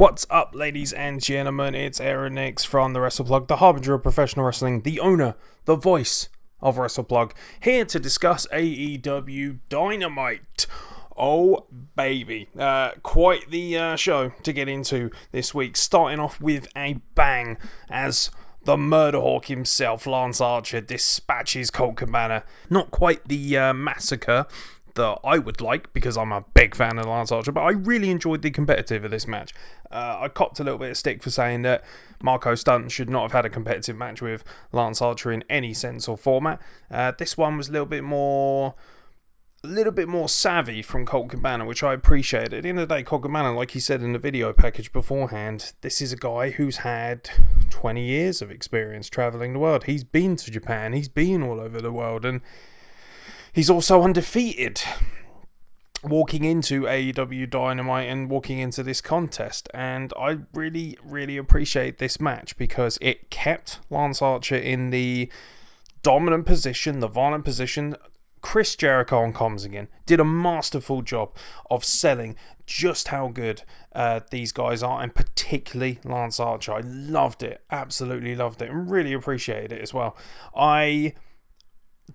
What's up, ladies and gentlemen? It's Aaron Nix from the Wrestle Plug, the harbinger of professional wrestling, the owner, the voice of Wrestle Plug, here to discuss AEW Dynamite. Oh, baby. Quite the show to get into this week, starting off with a bang as the murder hawk himself, Lance Archer, dispatches Colt Cabana. Not quite the massacre that I would like, because I'm a big fan of Lance Archer, but I really enjoyed the competitive of this match. I copped a little bit of stick for saying that Marco Stunt should not have had a competitive match with Lance Archer in any sense or format. This one was a little bit more savvy from Colt Cabana, which I appreciated. At the end of the day, Colt Cabana, like he said in the video package beforehand, this is a guy who's had 20 years of experience traveling the world. He's been to Japan, he's been all over the world, and he's also undefeated walking into AEW Dynamite and walking into this contest. And I really, really appreciate this match because it kept Lance Archer in the dominant position, the violent position. Chris Jericho on comms again did a masterful job of selling just how good these guys are, and particularly Lance Archer. I loved it, absolutely loved it, and really appreciated it as well. I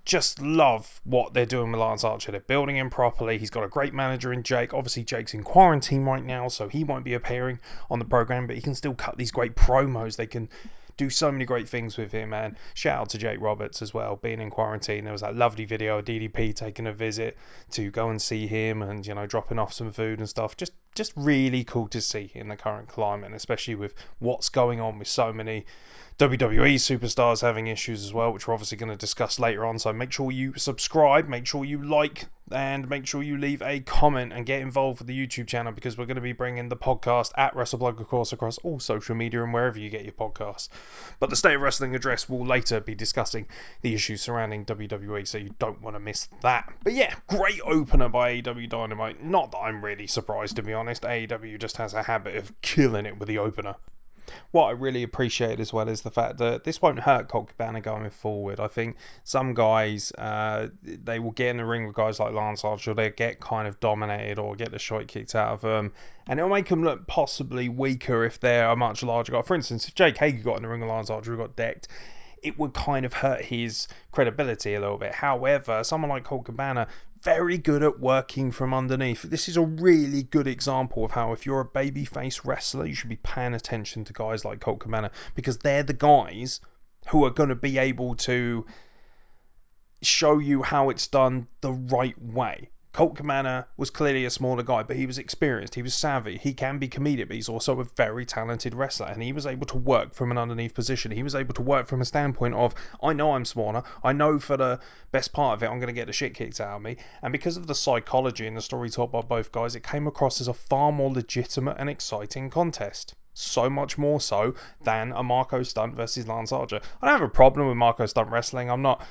just love what they're doing with Lance Archer. They're building him properly. He's got a great manager in Jake. Obviously, Jake's in quarantine right now, so he won't be appearing on the program, but he can still cut these great promos. They can do so many great things with him, and shout out to Jake Roberts as well, being in quarantine. There was that lovely video of DDP taking a visit to go and see him and, dropping off some food and stuff. Just really cool to see in the current climate, and especially with what's going on with so many WWE superstars having issues as well, which we're obviously going to discuss later on. So make sure you subscribe, make sure you like, and make sure you leave a comment and get involved with the YouTube channel, because we're going to be bringing the podcast at Wrestle Plug, of course, across all social media and wherever you get your podcasts. But the State of Wrestling address will later be discussing the issues surrounding WWE, so you don't want to miss that. But yeah, great opener by AEW Dynamite. Not that I'm really surprised, to be honest. AEW just has a habit of killing it with the opener. What I really appreciate as well is the fact that this won't hurt Colt Cabana going forward. I think some guys, they will get in the ring with guys like Lance Archer, they'll get kind of dominated or get the shot kicked out of them, and it'll make them look possibly weaker if they're a much larger guy. For instance, if Jake Hagar got in the ring with Lance Archer who got decked, it would kind of hurt his credibility a little bit. However, someone like Colt Cabana, very good at working from underneath. This is a really good example of how, if you're a babyface wrestler, you should be paying attention to guys like Colt Cabana, because they're the guys who are going to be able to show you how it's done the right way. Colt Cabana was clearly a smaller guy, but he was experienced, he was savvy, he can be comedic, but he's also a very talented wrestler, and he was able to work from an underneath position. He was able to work from a standpoint of, I know I'm smaller, I know for the best part of it I'm going to get the shit kicked out of me, and because of the psychology and the story told by both guys, it came across as a far more legitimate and exciting contest. So much more so than a Marco Stunt versus Lance Archer. I don't have a problem with Marco Stunt wrestling. I'm not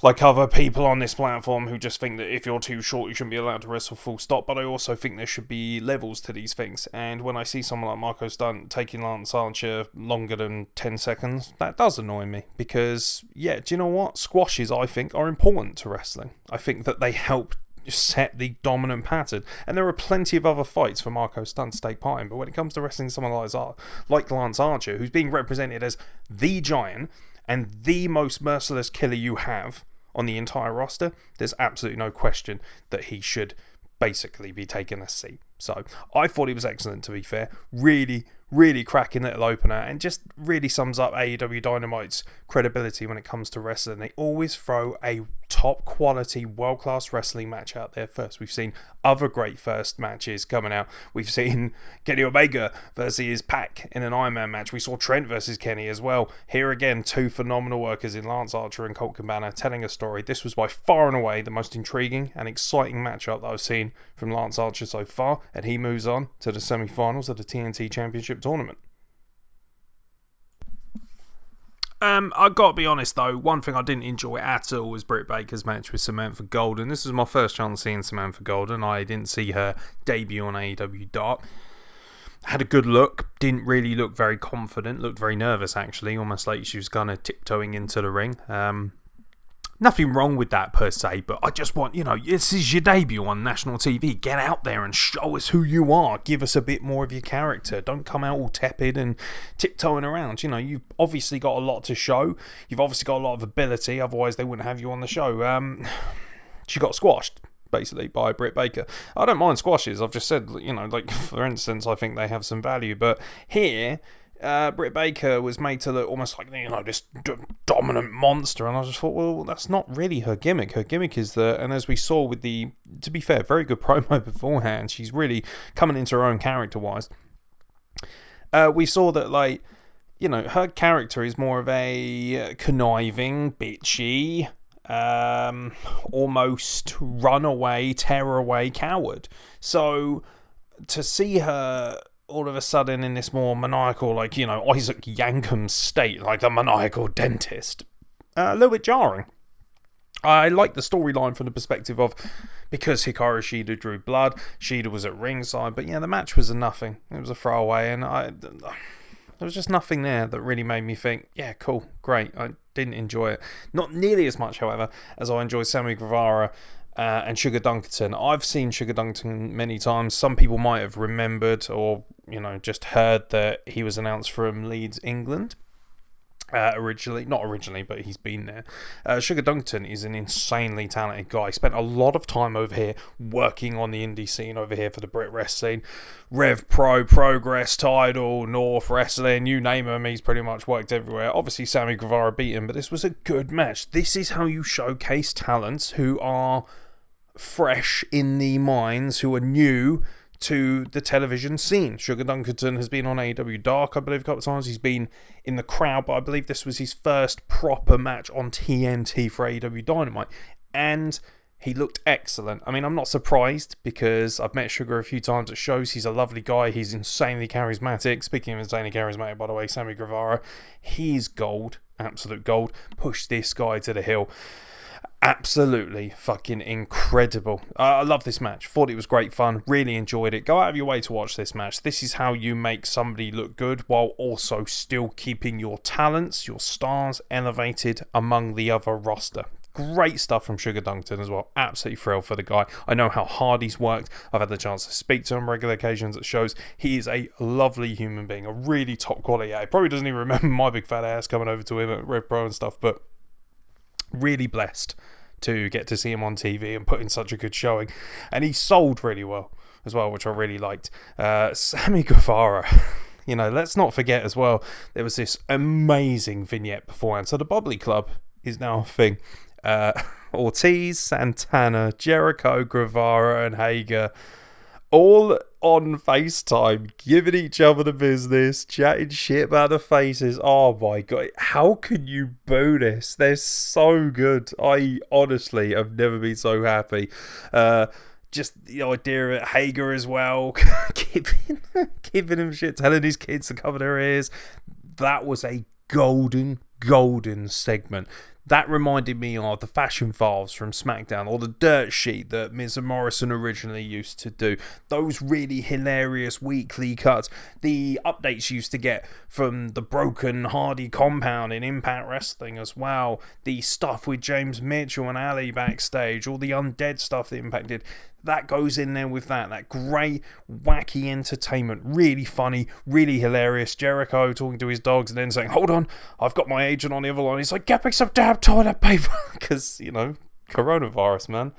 like other people on this platform who just think that if you're too short you shouldn't be allowed to wrestle, full stop, but I also think there should be levels to these things. And when I see someone like Marco Stunt taking Lance Archer longer than 10 seconds, that does annoy me, because, yeah, do you know what? Squashes, I think, are important to wrestling. I think that they help set the dominant pattern, and there are plenty of other fights for Marco Stunt to take part in, but when it comes to wrestling someone like Lance Archer, who's being represented as the giant and the most merciless killer you have on the entire roster, there's absolutely no question that he should basically be taking a seat. So I thought he was excellent, to be fair. Really, really cracking little opener, and just really sums up AEW Dynamite's credibility when it comes to wrestling. They always throw a top quality, world-class wrestling match out there first. We've seen other great first matches coming out. We've seen Kenny Omega versus Pac in an Iron Man match. We saw Trent versus Kenny as well. Here again, two phenomenal workers in Lance Archer and Colt Cabana telling a story. This was by far and away the most intriguing and exciting matchup that I've seen from Lance Archer so far, and he moves on to the semi-finals of the TNT Championship Tournament. I've got to be honest though, one thing I didn't enjoy at all was Britt Baker's match with Samantha Golden. This was my first chance seeing Samantha Golden. I didn't see her debut on AEW Dark. Had a good look, didn't really look very confident, looked very nervous actually, almost like she was kind of tiptoeing into the ring. Nothing wrong with that per se, but I just want, this is your debut on national TV. Get out there and show us who you are. Give us a bit more of your character. Don't come out all tepid and tiptoeing around. You've obviously got a lot to show. You've obviously got a lot of ability, otherwise they wouldn't have you on the show. She got squashed, basically, by Britt Baker. I don't mind squashes. I've just said, for instance, I think they have some value. But here, Britt Baker was made to look almost like, this dominant monster. And I just thought, well, that's not really her gimmick. Her gimmick is and as we saw with to be fair, very good promo beforehand, she's really coming into her own character-wise. We saw that, her character is more of a conniving, bitchy, almost runaway, tear-away coward. So to see her all of a sudden in this more maniacal, Isaac Yankem state, like the maniacal dentist, a little bit jarring. I like the storyline from the perspective of, because Hikaru Shida drew blood, Shida was at ringside, but yeah, the match was a nothing. It was a throwaway, and there was just nothing there that really made me think, yeah, cool, great. I didn't enjoy it. Not nearly as much, however, as I enjoyed Sammy Guevara and Sugar Dunkerton. I've seen Sugar Dunkerton many times. Some people might have remembered or, just heard that he was announced from Leeds, England. Not originally, but he's been there. Sugar Dunkerton is an insanely talented guy. He spent a lot of time over here working on the indie scene over here for the Brit Rest scene. Rev Pro, Progress, Tidal, North Wrestling, you name him, he's pretty much worked everywhere. Obviously, Sammy Guevara beat him, but this was a good match. This is how you showcase talents who are fresh in the minds, who are new to the television scene. Sugar Dunkerton has been on AEW Dark, I believe, a couple of times. He's been in the crowd, but I believe this was his first proper match on TNT for AEW Dynamite, and he looked excellent. I mean, I'm not surprised because I've met Sugar a few times at shows. He's a lovely guy. He's insanely charismatic. Speaking of insanely charismatic, by the way, Sammy Guevara, he's gold, absolute gold. Push this guy to the hill. Absolutely fucking incredible. I love this match. Thought it was great fun. Really enjoyed it. Go out of your way to watch this match. This is how you make somebody look good while also still keeping your talents, your stars elevated among the other roster. Great stuff from Sugar Dunkerton as well. Absolutely thrilled for the guy. I know how hard he's worked. I've had the chance to speak to him on regular occasions at shows. He is a lovely human being. A really top quality. He probably doesn't even remember my big fat ass coming over to him at Rev Pro and stuff, but really blessed to get to see him on TV and put in such a good showing. And he sold really well as well, which I really liked. Sammy Guevara, let's not forget as well, there was this amazing vignette beforehand. So the Bubbly Club is now a thing. Ortiz, Santana, Jericho, Guevara and Hagar all on FaceTime, giving each other the business, chatting shit about the faces. Oh my god, how can you boo this? They're so good. I honestly have never been so happy. Just the idea of Hagar as well, giving him shit, telling his kids to cover their ears. That was a golden segment. That reminded me of the Fashion Files from SmackDown, or the Dirt Sheet that Miz and Morrison originally used to do. Those really hilarious weekly cuts. The updates you used to get from the Broken Hardy compound in Impact Wrestling as well. The stuff with James Mitchell and Ali backstage. All the Undead stuff that Impact did. That goes in there with that great, wacky entertainment. Really funny, really hilarious. Jericho talking to his dogs and then saying, hold on, I've got my agent on the other line. He's like, get me some damn toilet paper. Because, coronavirus, man.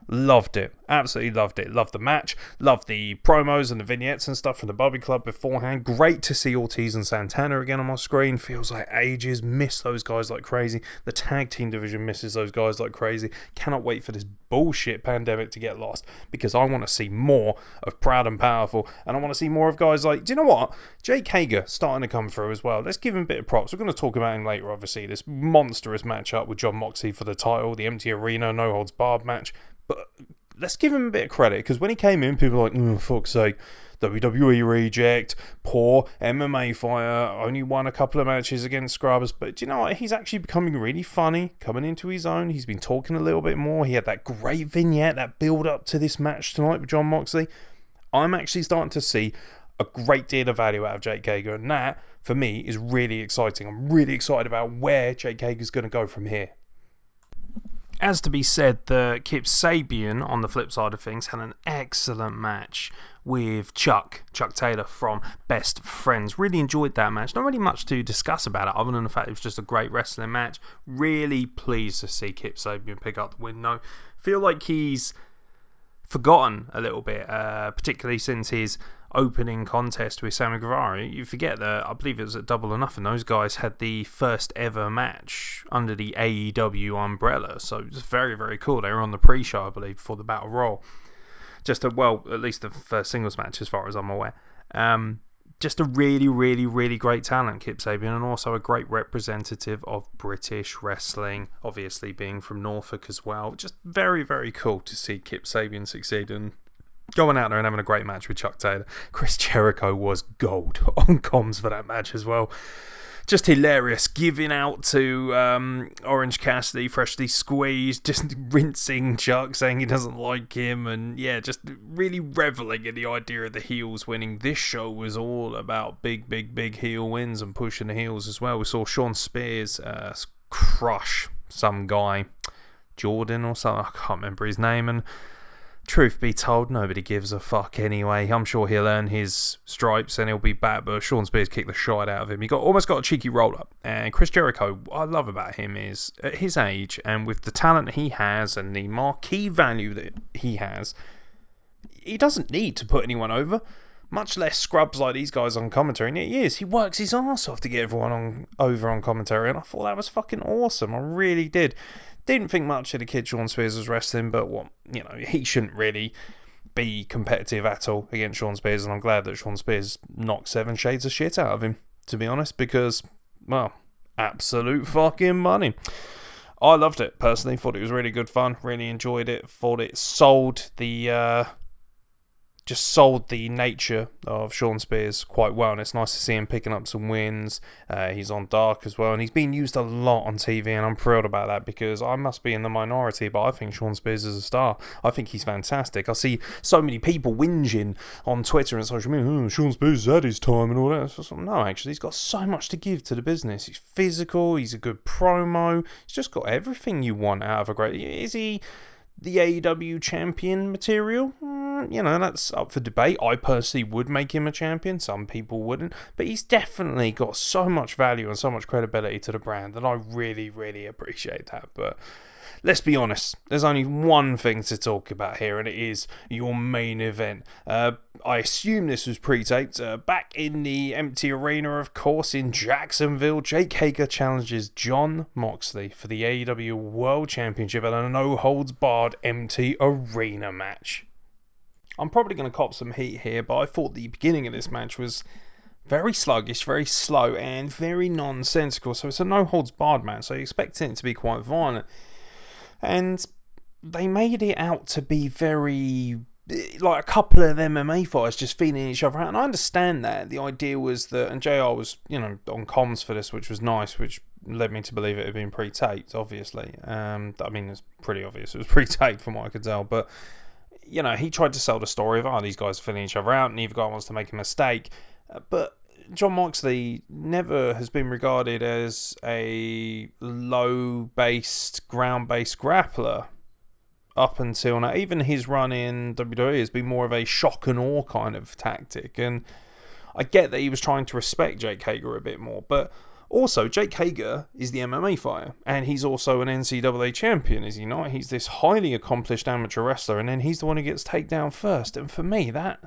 Loved it. Absolutely loved it. Loved the match. Loved the promos and the vignettes and stuff from the Bobby Club beforehand. Great to see Ortiz and Santana again on my screen. Feels like ages. Miss those guys like crazy. The tag team division misses those guys like crazy. Cannot wait for this bullshit pandemic to get lost, because I want to see more of Proud and Powerful, and I want to see more of guys like, do you know what? Jake Hagar starting to come through as well. Let's give him a bit of props. We're going to talk about him later, obviously. This monstrous matchup with Jon Moxley for the title, the empty arena, no holds barred match. But let's give him a bit of credit, because when he came in, people were like, oh, fuck's sake, WWE reject, poor MMA fighter, only won a couple of matches against Scrubbers. But do you know what? He's actually becoming really funny, coming into his own. He's been talking a little bit more. He had that great vignette, that build up to this match tonight with Jon Moxley. I'm actually starting to see a great deal of value out of Jake Hagar, and that, for me, is really exciting. I'm really excited about where Jake Hagar's going to go from here. as to be said that Kip Sabian, on the flip side of things, had an excellent match with Chuck Taylor from Best Friends. Really enjoyed that match. Not really much to discuss about it other than the fact it was just a great wrestling match. Really pleased to see Kip Sabian pick up the win though. Feel like he's forgotten a little bit, particularly since his opening contest with Sammy Guevara. You forget that, I believe it was at Double or Nothing, those guys had the first ever match under the AEW umbrella, so it was very, very cool. They were on the pre-show, I believe, before the Battle Royal. At least the first singles match as far as I'm aware. Just a really, really, really great talent, Kip Sabian, and also a great representative of British wrestling, obviously being from Norfolk as well. Just very, very cool to see Kip Sabian succeed and going out there and having a great match with Chuck Taylor. Chris Jericho was gold on comms for that match as well. Just hilarious, giving out to Orange Cassidy, freshly squeezed, just rinsing Chuck, saying he doesn't like him, and yeah, just really reveling in the idea of the heels winning. This show was all about big, big, big heel wins and pushing the heels as well. We saw Shawn Spears crush some guy, Jordan or something, I can't remember his name, and truth be told, nobody gives a fuck anyway. I'm sure he'll earn his stripes and he'll be back, but Shawn Spears kicked the shit out of him. He almost got a cheeky roll-up. And Chris Jericho, what I love about him is, at his age, and with the talent he has and the marquee value that he has, he doesn't need to put anyone over, much less scrubs like these guys on commentary. And he works his arse off to get everyone over on commentary, and I thought that was fucking awesome. I really did. Didn't think much of the kid Shawn Spears was wrestling, but he shouldn't really be competitive at all against Shawn Spears, and I'm glad that Shawn Spears knocked 7 shades of shit out of him, to be honest, because, well, absolute fucking money. I loved it, personally. Thought it was really good fun. Really enjoyed it. Thought it sold the nature of Shawn Spears quite well, and it's nice to see him picking up some wins. He's on Dark as well, and he's been used a lot on TV, and I'm thrilled about that because I must be in the minority, but I think Shawn Spears is a star. I think he's fantastic. I see so many people whinging on Twitter and social media, Shawn Spears has had his time and all that. So, no, actually, he's got so much to give to the business. He's physical, he's a good promo, he's just got everything you want out of a great... Is he the AEW champion material? That's up for debate. I personally would make him a champion. Some people wouldn't. But he's definitely got so much value and so much credibility to the brand, and I really, really appreciate that. But let's be honest, there's only one thing to talk about here, and it is your main event. I assume this was pre-taped. Back in the empty arena, of course, in Jacksonville, Jake Hagar challenges Jon Moxley for the AEW World Championship in a no-holds-barred empty arena match. I'm probably going to cop some heat here, but I thought the beginning of this match was very sluggish, very slow, and very nonsensical. So it's a no-holds-barred match, so you expect it to be quite violent. And they made it out to be very... like a couple of MMA fighters just feeling each other out. And I understand that. The idea was that... And JR was, on comms for this, which was nice, which led me to believe it had been pre-taped, obviously. It's pretty obvious. It was pre-taped from what I could tell, but... he tried to sell the story of, these guys are filling each other out, and neither guy wants to make a mistake. But Jon Moxley never has been regarded as a low-based, ground-based grappler up until now. Even his run in WWE has been more of a shock and awe kind of tactic. And I get that he was trying to respect Jake Hagar a bit more, but... also, Jake Hagar is the MMA fighter, and he's also an NCAA champion, is he not? He's this highly accomplished amateur wrestler, and then he's the one who gets taken down first. And for me, that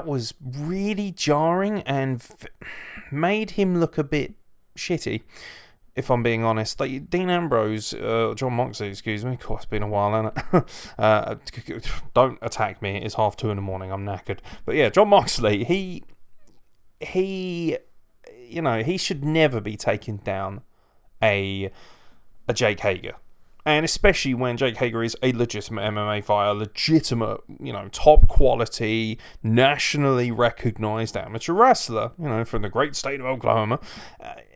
was really jarring and made him look a bit shitty, if I'm being honest. Like Dean Ambrose, Jon Moxley, excuse me. It's been a while, hasn't it? Don't attack me. It's 2:30 in the morning. I'm knackered. But yeah, Jon Moxley, he should never be taking down a Jake Hagar. And especially when Jake Hagar is a legitimate MMA fighter, legitimate, top quality, nationally recognized amateur wrestler, from the great state of Oklahoma.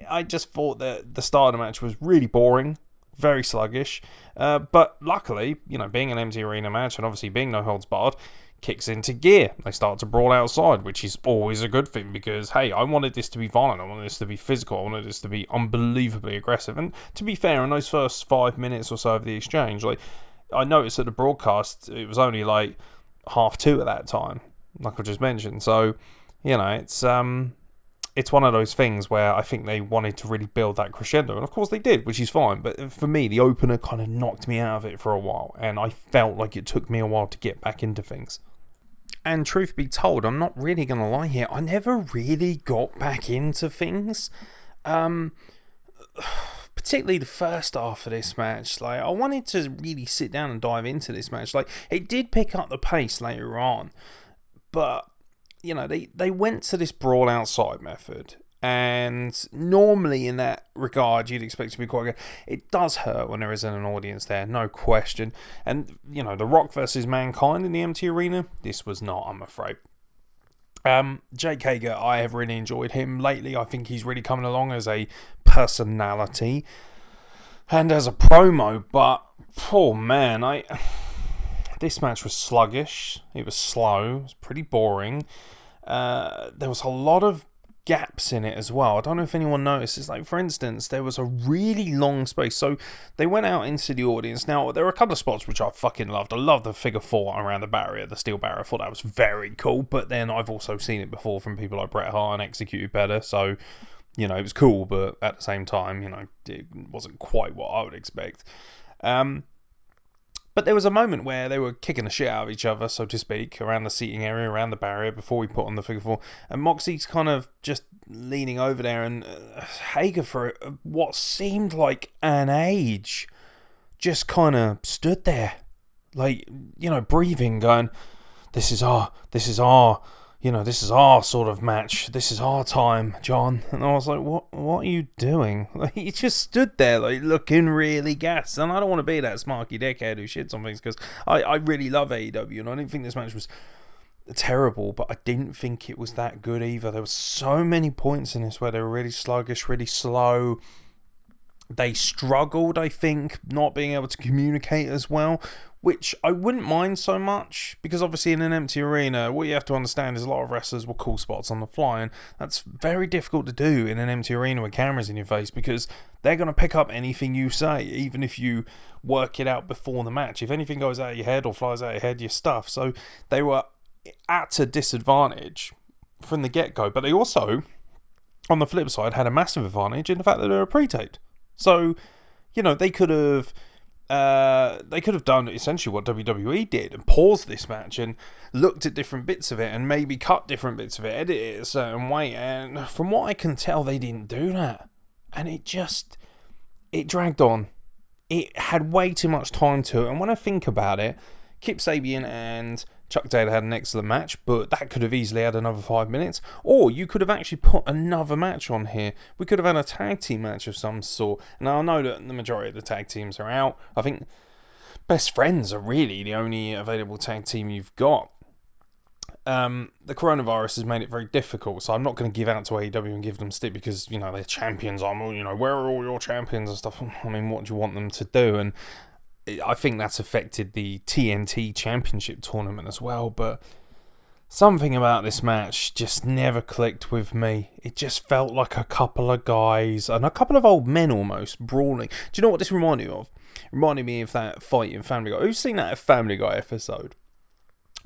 I just thought that the start of the match was really boring, very sluggish. But luckily, being an empty arena match and obviously being no holds barred, kicks into gear. They start to brawl outside, which is always a good thing because, hey, I wanted this to be violent. I wanted this to be physical. I wanted this to be unbelievably aggressive. And to be fair, in those first 5 minutes or so of the exchange, like, I noticed at the broadcast, it was only like 2:30 at that time, like I just mentioned. So, it's one of those things where I think they wanted to really build that crescendo. And of course they did, which is fine. But for me, the opener kind of knocked me out of it for a while. And I felt like it took me a while to get back into things. And truth be told, I'm not really going to lie here, I never really got back into things. Particularly the first half of this match. Like, I wanted to really sit down and dive into this match. Like, it did pick up the pace later on. But, they went to this brawl outside method. And normally in that regard, you'd expect it to be quite good. It does hurt when there isn't an audience there, no question. And, The Rock versus Mankind in the empty arena, this was not, I'm afraid. Jake Hagar, I have really enjoyed him lately. I think he's really coming along as a personality and as a promo. But, oh man, this match was sluggish. It was slow. It was pretty boring. There was a lot of gaps in it as well. I don't know if anyone notices. Like, for instance, there was a really long space. So they went out into the audience. Now, there were a couple of spots which I fucking loved. I loved the figure 4 around the barrier, the steel barrier. I thought that was very cool. But then I've also seen it before from people like Bret Hart and executed better. So, it was cool. But at the same time, it wasn't quite what I would expect. But there was a moment where they were kicking the shit out of each other, so to speak, around the seating area, around the barrier, before we put on the figure 4. And Moxie's kind of just leaning over there, and Hagar, for what seemed like an age, just kind of stood there. Like, breathing, going, this is our sort of match. This is our time, John. And I was like, what are you doing? Like, he just stood there, like, looking really gassed. And I don't want to be that smarky dickhead who shits on things, because I really love AEW, and I didn't think this match was terrible, but I didn't think it was that good either. There were so many points in this where they were really sluggish, really slow. They struggled, I think, not being able to communicate as well, which I wouldn't mind so much, because obviously in an empty arena, what you have to understand is a lot of wrestlers will call spots on the fly, and that's very difficult to do in an empty arena with cameras in your face, because they're going to pick up anything you say, even if you work it out before the match. If anything goes out of your head or flies out of your head, you're stuffed. So they were at a disadvantage from the get-go, but they also, on the flip side, had a massive advantage in the fact that they were pre-taped. So, they could have done essentially what WWE did and paused this match and looked at different bits of it and maybe cut different bits of it, edit it a certain way. And from what I can tell, they didn't do that. And it dragged on. It had way too much time to it. And when I think about it, Kip Sabian and Chuck Taylor had an excellent match, but that could have easily had another 5 minutes. Or you could have actually put another match on here. We could have had a tag team match of some sort. Now, I know that the majority of the tag teams are out. I think Best Friends are really the only available tag team you've got. The coronavirus has made it very difficult, so I'm not going to give out to AEW and give them stick because, they're champions. Where are all your champions and stuff? I mean, what do you want them to do? And I think that's affected the TNT Championship tournament as well, but something about this match just never clicked with me. It just felt like a couple of guys, and a couple of old men almost, brawling. Do you know what this reminded me of? It reminded me of that fight in Family Guy. Who's seen that Family Guy episode?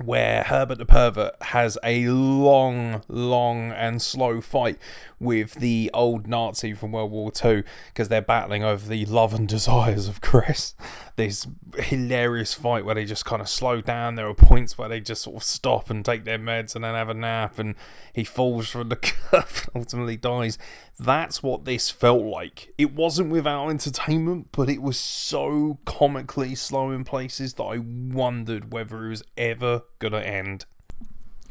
Where Herbert the Pervert has a long and slow fight with the old Nazi from World War II because they're battling over the love and desires of Chris. This hilarious fight where they just kind of slow down. There are points where they just sort of stop and take their meds and then have a nap, and he falls from the curve and ultimately dies. That's what this felt like. It wasn't without entertainment, but it was so comically slow in places that I wondered whether it was ever gonna end.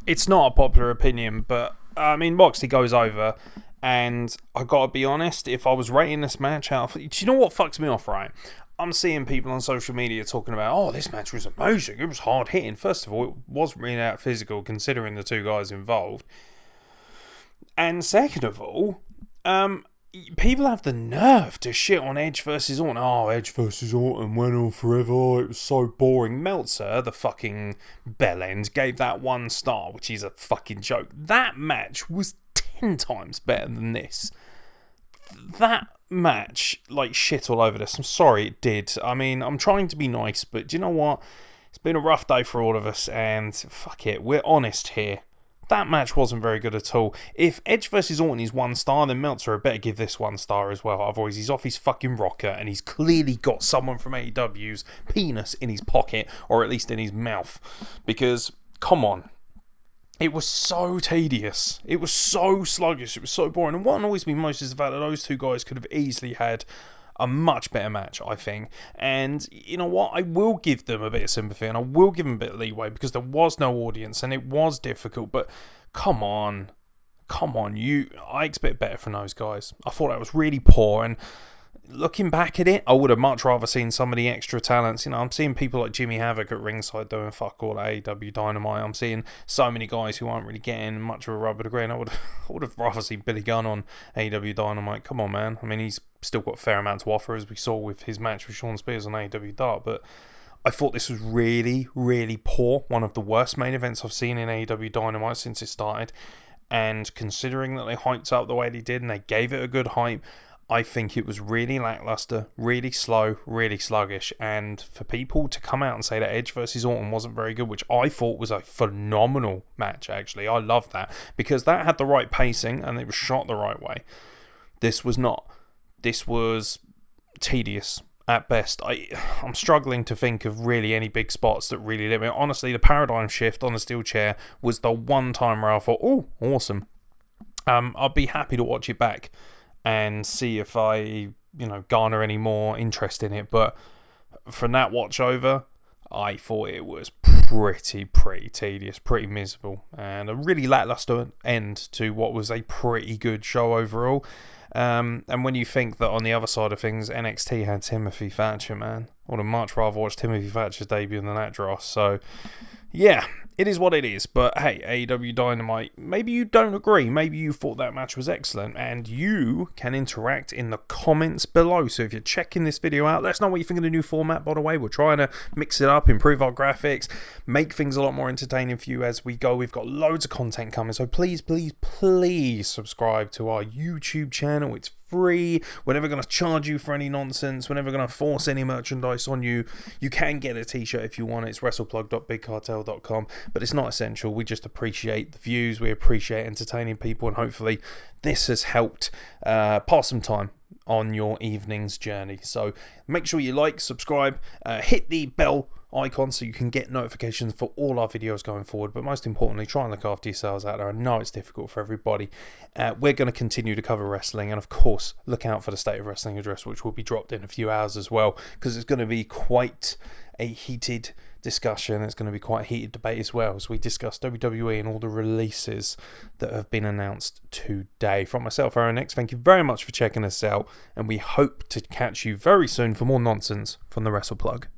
It's not a popular opinion, but I mean, Moxley goes over, and I gotta be honest, if I was rating this match out, do you know what fucks me off, right? I'm seeing people on social media talking about, oh, this match was amazing, it was hard hitting. First of all, it wasn't really that physical considering the two guys involved. And second of all, people have the nerve to shit on Edge versus Orton. Oh, Edge versus Orton went on forever. It was so boring. Meltzer, the fucking bellend, gave that 1 star, which is a fucking joke. That match was 10 times better than this. That match, like, shit all over this. I'm sorry it did. I mean, I'm trying to be nice, but do you know what? It's been a rough day for all of us, and fuck it, we're honest here. That match wasn't very good at all. If Edge vs Orton is 1 star, then Meltzer had better give this 1 star as well. Otherwise, he's off his fucking rocker, and he's clearly got someone from AEW's penis in his pocket, or at least in his mouth. Because, come on. It was so tedious. It was so sluggish. It was so boring. And what annoys me most is the fact that those 2 guys could have easily had a much better match, I think. And you know what? I will give them a bit of sympathy and I will give them a bit of leeway because there was no audience and it was difficult. But come on. I expect better from those guys. I thought that was really poor. And looking back at it, I would have much rather seen some of the extra talents. You know, I'm seeing people like Jimmy Havoc at ringside doing fuck all at AEW Dynamite. I'm seeing so many guys who aren't really getting much of a rub of the green. I would have rather seen Billy Gunn on AEW Dynamite. Come on, man. I mean, he's still got a fair amount to offer, as we saw with his match with Shawn Spears on AEW Dark. But I thought this was really, really poor. One of the worst main events I've seen in AEW Dynamite since it started. And considering that they hyped up the way they did and they gave it a good hype, I think it was really lackluster, really slow, really sluggish. And for people to come out and say that Edge versus Orton wasn't very good, which I thought was a phenomenal match, actually. I loved that because that had the right pacing and it was shot the right way. This was not. This was tedious at best. I'm struggling to think of really any big spots that really lit me. Honestly, the paradigm shift on the steel chair was the one time where I thought, oh, awesome. I'd be happy to watch it back and see if I, garner any more interest in it. But from that watch over, I thought it was pretty tedious, pretty miserable, and a really lackluster end to what was a pretty good show overall. And when you think that on the other side of things, NXT had Timothy Thatcher, man, I would have much rather watched Timothy Thatcher's debut than that dross. So, yeah, it is what it is. But hey, AEW Dynamite, maybe you don't agree. Maybe you thought that match was excellent. And you can interact in the comments below. So if you're checking this video out, let us know what you think of the new format, by the way. We're trying to mix it up, improve our graphics, make things a lot more entertaining for you as we go. We've got loads of content coming. So please subscribe to our YouTube channel. It's free. We're never going to charge you for any nonsense. We're never going to force any merchandise on you. You can get a t-shirt if you want. It's wrestleplug.bigcartel.com, but it's not essential. We just appreciate the views. We appreciate entertaining people, and hopefully this has helped pass some time on your evening's journey. So make sure you like, subscribe, hit the bell icon so you can get notifications for all our videos going forward. But most importantly, try and look after yourselves out there. I know it's difficult for everybody. We're going to continue to cover wrestling, and of course look out for the State of Wrestling address, which will be dropped in a few hours as well, because it's going to be quite a heated discussion. It's going to be quite a heated debate as well, as we discuss WWE and all the releases that have been announced today. From myself, Aaron X, thank you very much for checking us out, and we hope to catch you very soon for more nonsense from the Wrestle Plug.